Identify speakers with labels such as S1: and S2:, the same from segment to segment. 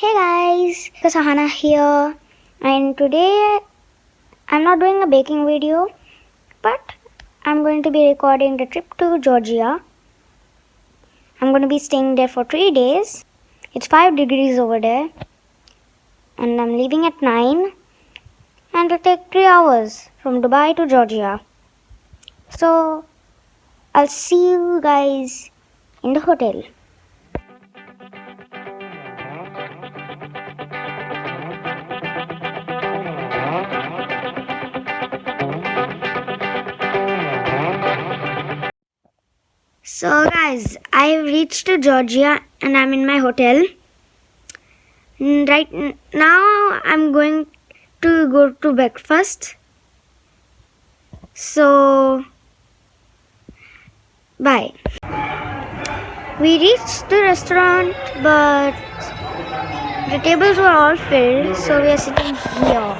S1: Hey guys, it's Sahanaa here, and today I'm not doing a baking video, but I'm going to be recording the trip to Georgia. I'm going to be staying there for 3 days. It's 5 degrees over there, and I'm leaving at 9, and it'll take 3 hours from Dubai to Georgia. So I'll see you guys in the hotel. So guys, I've reached to Georgia and I'm in my hotel. Now I'm going to go to breakfast. So bye. We reached the restaurant, but the tables were all filled, so we are sitting here.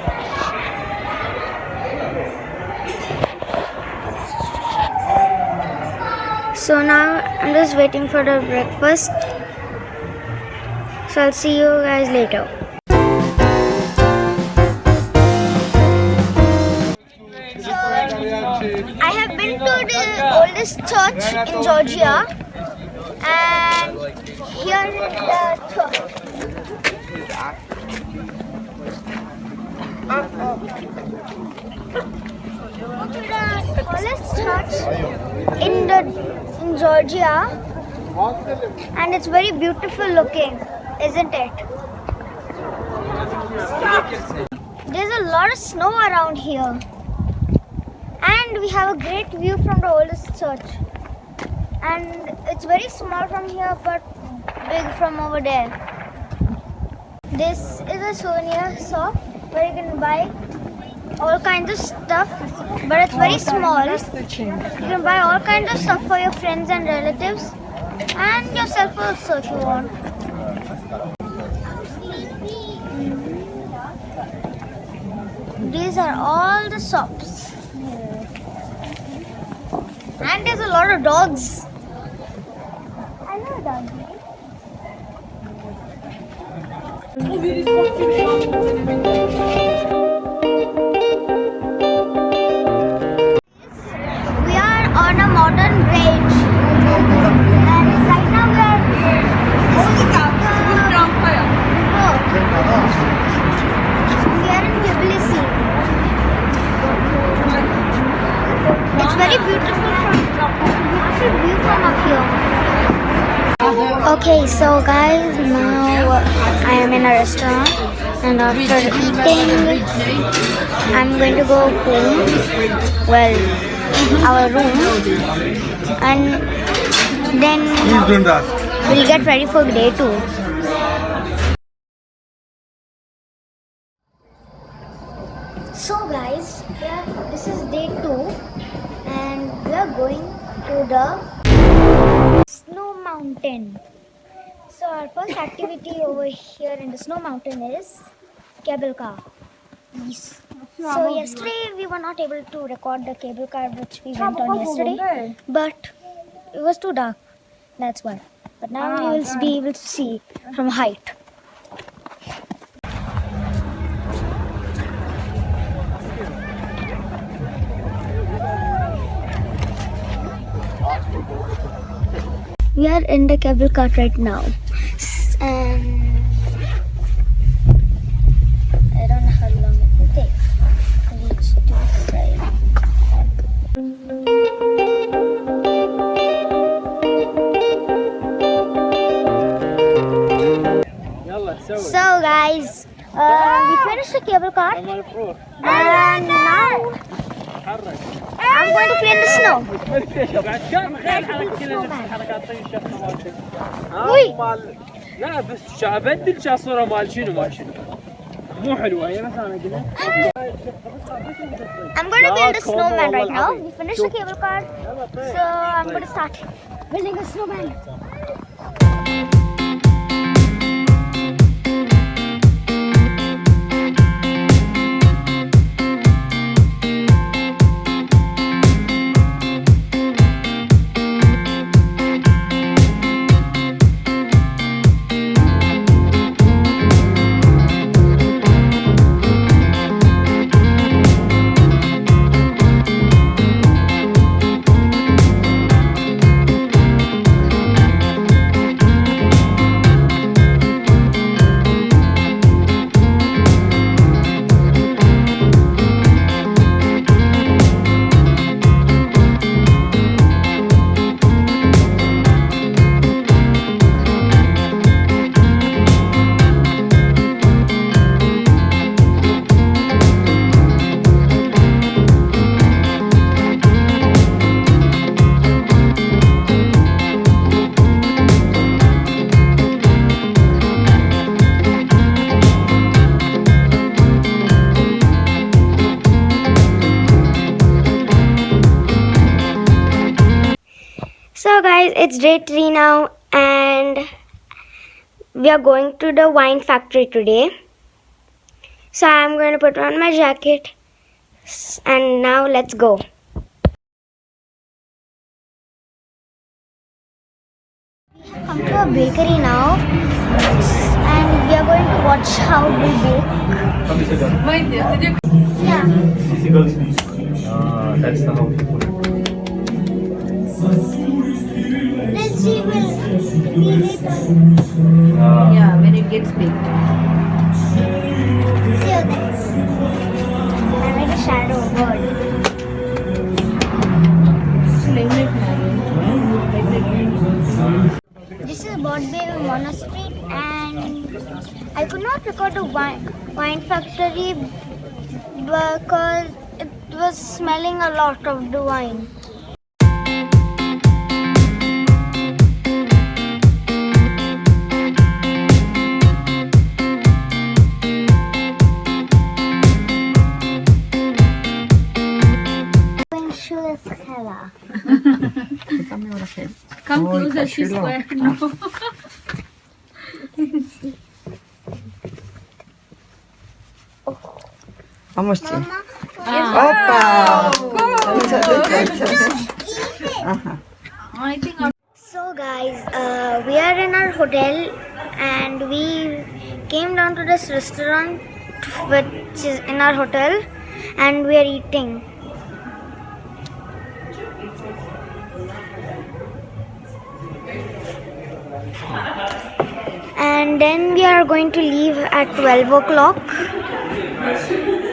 S1: So now I'm just waiting for the breakfast. So I'll see you guys later. So I have been to the oldest church in Georgia, and here is the church. Go to the oldest church in Georgia, and it's very beautiful looking, isn't it? There's a lot of snow around here, and we have a great view from the oldest church, and it's very small from here but big from over there. This is a souvenir shop where you can buy all kinds of stuff, but it's very small. You can buy all kinds of stuff for your friends and relatives, and yourself also if you want. These are all the shops, and there's a lot of dogs. I know dogs. We are on a modern bridge, and right now we are in Tbilisi. It's very beautiful view from up here. Okay, so guys, now I am in a restaurant, and after eating, I'm going to go home. Well, our room, and then we'll get ready for day 2. So guys, this is day 2, and we are going to the snow mountain. So our first activity over here in the snow mountain is cable car. So yesterday we were not able to record the cable car which we went on yesterday, but it was too dark, that's why. But now we will be able to see from height. We are in the cable car right now, and I don't know how long it will take to reach to this side. So guys, we finished the cable car, and now I'm going to play in the snow.
S2: لا بس ابدل صوره مال شنو ما شنو مو حلوه هي مثلا قلنا.
S1: I'm going to build a snowman right now. We finished the cable car, so I'm going to start building a snowman. So guys, it's day 3 now and we are going to the wine factory today. So I'm going to put on my jacket and now let's go. We have come to a bakery now and we are going to watch how we bake. Yeah.
S2: That's the whole.
S1: Let's see will
S3: Yeah, when it gets big.
S1: see you guys. I made a shadow bird. This is Bodbay Monastery and I could not record the wine factory because it was smelling a lot of the wine.
S3: Come closer, she's square. No.
S4: Vamos, Tim.
S1: Mama,
S4: Opa!
S3: I think I'm
S1: so guys, we are in our hotel and we came down to this restaurant which is in our hotel and we are eating. And then we are going to leave at 12 o'clock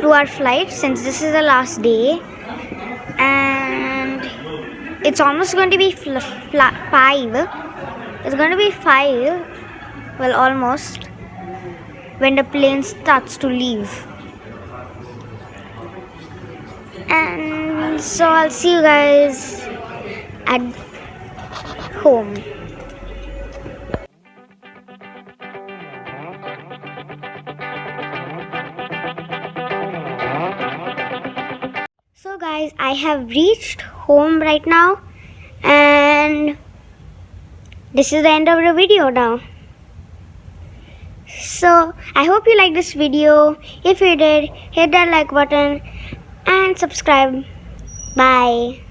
S1: to our flight since this is the last day and it's almost going to be 5. It's going to be 5, well almost, when the plane starts to leave. And so I'll see you guys at home. So guys, I have reached home right now and this is the end of the video now. So I hope you liked this video. If you did, hit that like button and subscribe. Bye.